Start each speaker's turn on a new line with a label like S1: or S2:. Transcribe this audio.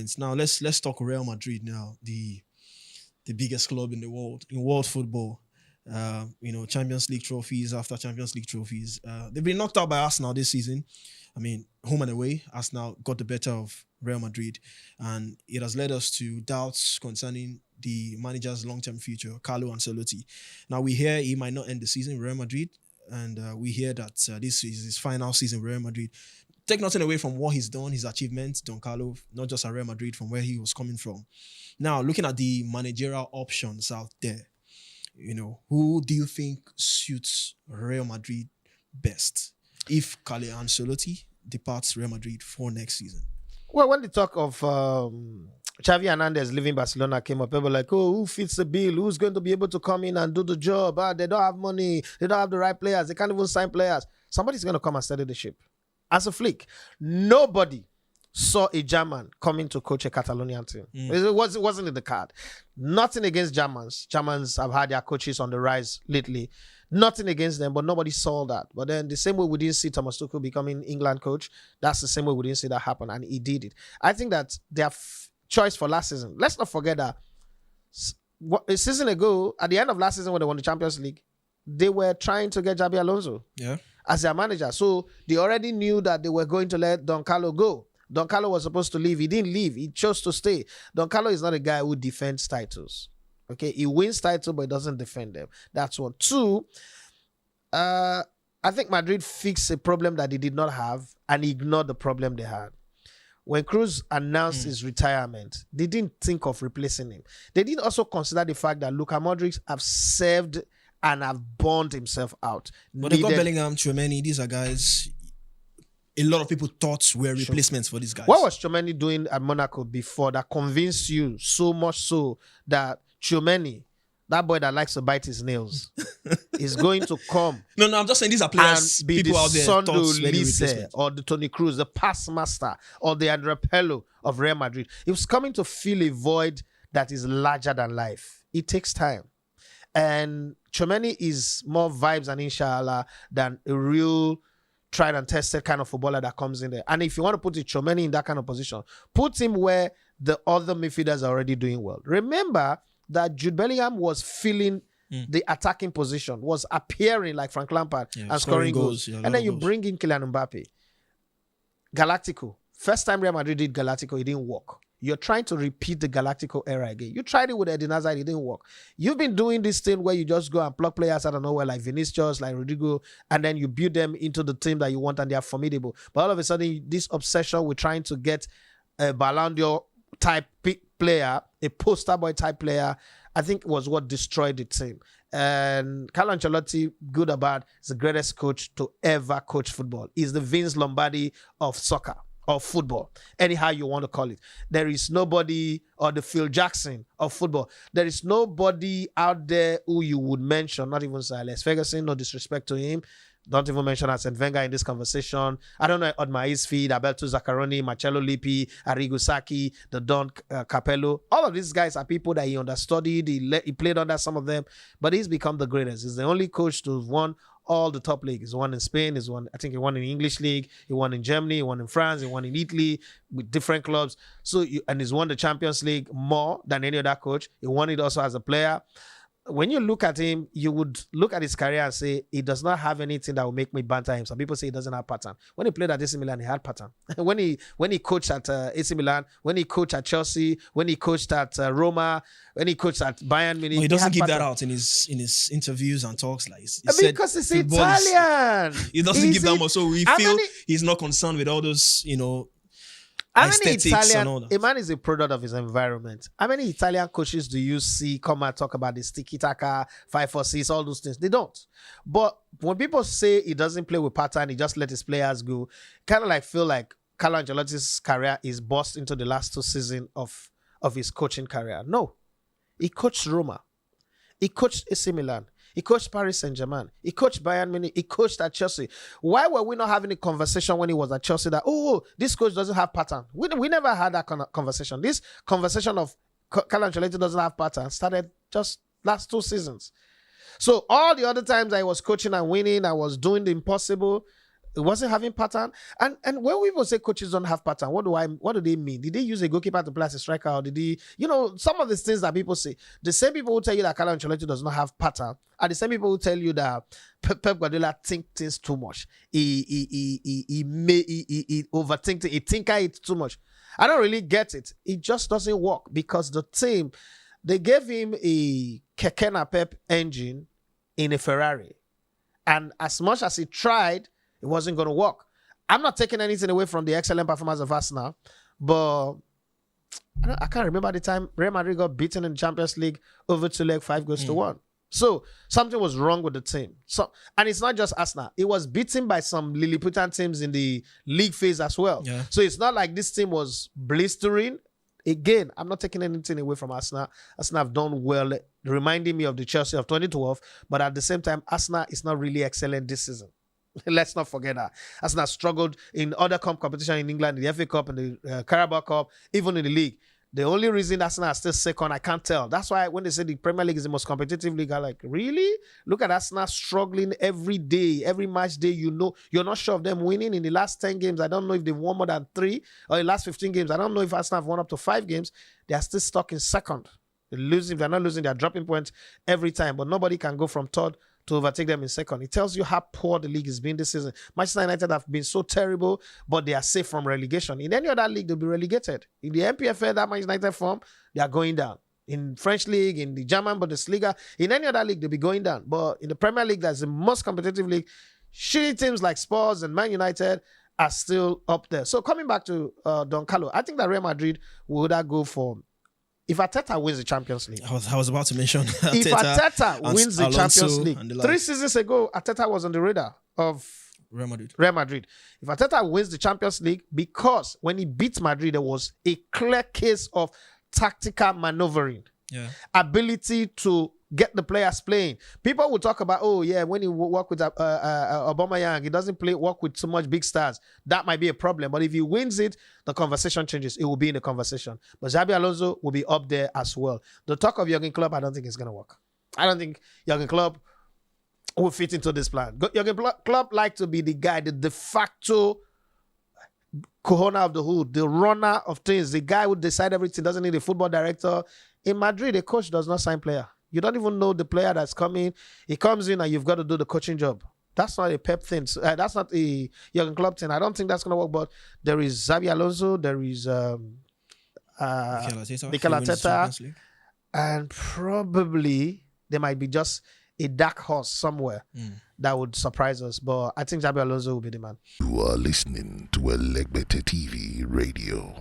S1: points. Now let's talk Real Madrid now, the biggest club in the world, in world football. Champions League trophies after Champions League trophies. They've been knocked out by Arsenal this season. I mean, home and away, Arsenal got the better of Real Madrid, and it has led us to doubts concerning the manager's long-term future, Carlo Ancelotti. Now, we hear he might not end the season with Real Madrid, and we hear that this is his final season with Real Madrid. Take nothing away from what he's done, his achievements, Don Carlo, not just at Real Madrid, from where he was coming from. Now, looking at the managerial options out there, who do you think suits Real Madrid best if Carlo Ancelotti departs Real Madrid for next season?
S2: Well, when the talk of Xavi Hernandez leaving Barcelona came up, people were like, oh, who fits the bill? Who's going to be able to come in and do the job? They don't have money. They don't have the right players. They can't even sign players. Somebody's going to come and steady the ship. As a flick, nobody saw a German coming to coach a Catalonian team. It wasn't in the card. Nothing against Germans. Germans have had their coaches on the rise lately. Nothing against them, but nobody saw that. But then the same way we didn't see Thomas Tuchel becoming England coach, that's the same way we didn't see that happen, and he did it. I think that their choice for last season, let's not forget that a season ago, at the end of last season when they won the Champions League, they were trying to get Xabi Alonso as their manager. So they already knew that they were going to let Don Carlo go. Don Carlo was supposed to leave. He didn't leave. He chose to stay. Don Carlo is not a guy who defends titles. Okay, he wins titles, but he doesn't defend them. That's one. Two, I think Madrid fixed a problem that they did not have and ignored the problem they had. When Cruz announced his retirement, they didn't think of replacing him. They didn't also consider the fact that Luka Modric have served and have burned himself out.
S1: But they got Bellingham, Tchouameni. These are guys a lot of people thought were replacements for these guys.
S2: What was Tchouameni doing at Monaco before that convinced you so much so that Tchouameni, that boy that likes to bite his nails, is going to come?
S1: No, I'm just saying these are players.
S2: And be
S1: people
S2: the
S1: out there
S2: Sondo Lise or the Toni Kroos, the pass master, or the Andre Pirlo of Real Madrid. He was coming to fill a void that is larger than life. It takes time. And Tchouameni is more vibes and inshallah than a real tried and tested kind of footballer that comes in there. And if you want to put Tchouameni in that kind of position, put him where the other midfielders are already doing well. Remember that Jude Bellingham was filling the attacking position, was appearing like Frank Lampard and scoring goals. And then you bring in Kylian Mbappe. Galactico. First time Real Madrid did Galactico, it didn't work. You're trying to repeat the Galactico era again. You tried it with Eden Hazard, it didn't work. You've been doing this thing where you just go and plug players out of nowhere like Vinicius, like Rodrigo, and then you build them into the team that you want and they are formidable. But all of a sudden, this obsession with trying to get a Ballon d'Or type player, a poster boy type player, I think was what destroyed the team. And Carlo Ancelotti, good or bad, is the greatest coach to ever coach football. He's the Vince Lombardi of soccer. Of football, anyhow you want to call it. There is nobody, or the Phil Jackson of football. There is nobody out there who you would mention, not even Sir Alex Ferguson, no disrespect to him. Don't even mention Arsene Wenger in this conversation. I don't know on my feed, Alberto Zaccaroni, Marcello Lippi, Arrigo Sacchi, the Don Capello. All of these guys are people that he understudied. He played under some of them, but he's become the greatest. He's the only coach to have won all the top leagues. He's won in Spain. I think he won in the English league. He won in Germany. He won in France. He won in Italy with different clubs. And he's won the Champions League more than any other coach. He won it also as a player. When you look at him, you would look at his career and say, he does not have anything that will make me banter him. Some people say he doesn't have pattern. When he played at AC Milan, he had pattern. when he coached at AC Milan, when he coached at Chelsea, when he coached at Roma, when he coached at Bayern Munich,
S1: he doesn't give that out in his interviews and talks. Like
S2: because it's Italian.
S1: He doesn't give that much. So we feel he's not concerned with all those, aesthetics and all that.
S2: A man is a product of his environment. How many Italian coaches do you see come and talk about the tiki-taka, 5-4-6, all those things? They don't. But when people say he doesn't play with pattern, he just let his players go, kind of like feel like Carlo Ancelotti's career is burst into the last 2 seasons of his coaching career. No. He coached Roma. He coached AC Milan. He coached Paris Saint-Germain. He coached Bayern Munich. He coached at Chelsea. Why were we not having a conversation when he was at Chelsea that, this coach doesn't have pattern? We never had that kind of conversation. This conversation of Carlo Ancelotti doesn't have pattern started just last 2 seasons. So all the other times I was coaching and winning, I was doing the impossible, It wasn't having pattern. And when people say coaches don't have pattern, what do they mean? Did they use a goalkeeper to play as a striker, or did he, some of the things that people say, the same people who tell you that Carlo Ancelotti does not have pattern are the same people who tell you that Pep Guardiola think things too much. He overthinks it, he tinker it too much. I don't really get it. It just doesn't work because the team, they gave him a Keke Napep engine in a Ferrari. And as much as he tried, it wasn't going to work. I'm not taking anything away from the excellent performance of Arsenal, but I can't remember the time Real Madrid got beaten in the Champions League over 5-1. So something was wrong with the team. And it's not just Arsenal. It was beaten by some Lilliputian teams in the league phase as well.
S1: Yeah.
S2: So it's not like this team was blistering. Again, I'm not taking anything away from Arsenal. Arsenal have done well, reminding me of the Chelsea of 2012. But at the same time, Arsenal is not really excellent this season. Let's not forget that. Arsenal struggled in other competition in England, in the FA Cup and the Carabao Cup, even in the league. The only reason Arsenal are still second, I can't tell. That's why when they say the Premier League is the most competitive league, I'm like, really? Look at Arsenal struggling every day, every match day. You're not sure of them winning in the last 10 games. I don't know if they've won more than 3, or the last 15 games. I don't know if Arsenal have won up to 5 games. They are still stuck in second. They're losing. If they're not losing, they're dropping points every time. But nobody can go from third to overtake them in second. It tells you how poor the league has been this season. Manchester United have been so terrible, but they are safe from relegation. In any other league, they'll be relegated. In the MPFL, that Manchester United form, they are going down. In French league, in the German Bundesliga, in any other league, they'll be going down. But in the Premier League, that's the most competitive league. Shitty teams like Spurs and Man United are still up there. So coming back to Don Carlo, I think that Real Madrid would go for, if Arteta wins the Champions League.
S1: I was about to mention Arteta.
S2: If Arteta wins the
S1: Alonso
S2: Champions League, 3 seasons ago, Arteta was on the radar of
S1: Real Madrid.
S2: Real Madrid. If Arteta wins the Champions League, because when he beat Madrid, there was a clear case of tactical maneuvering, ability to get the players playing. People will talk about, when he work with Aubameyang, he doesn't work with so much big stars. That might be a problem. But if he wins it, the conversation changes. It will be in the conversation. But Xabi Alonso will be up there as well. The talk of Jurgen Klopp, I don't think it's going to work. I don't think Jurgen Klopp will fit into this plan. Jurgen Klopp like to be the guy, the de facto corona of the hood, the runner of things, the guy who decide everything, doesn't need a football director. In Madrid, a coach does not sign player. You don't even know the player that's coming. He comes in and you've got to do the coaching job. That's not a Pep thing. That's not a Jurgen Klopp thing. I don't think that's going to work. But there is Xabi Alonso. There is Mikel Arteta. And probably there might be just a dark horse somewhere that would surprise us. But I think Xabi Alonso will be the man.
S3: You are listening to Elegbete TV Radio.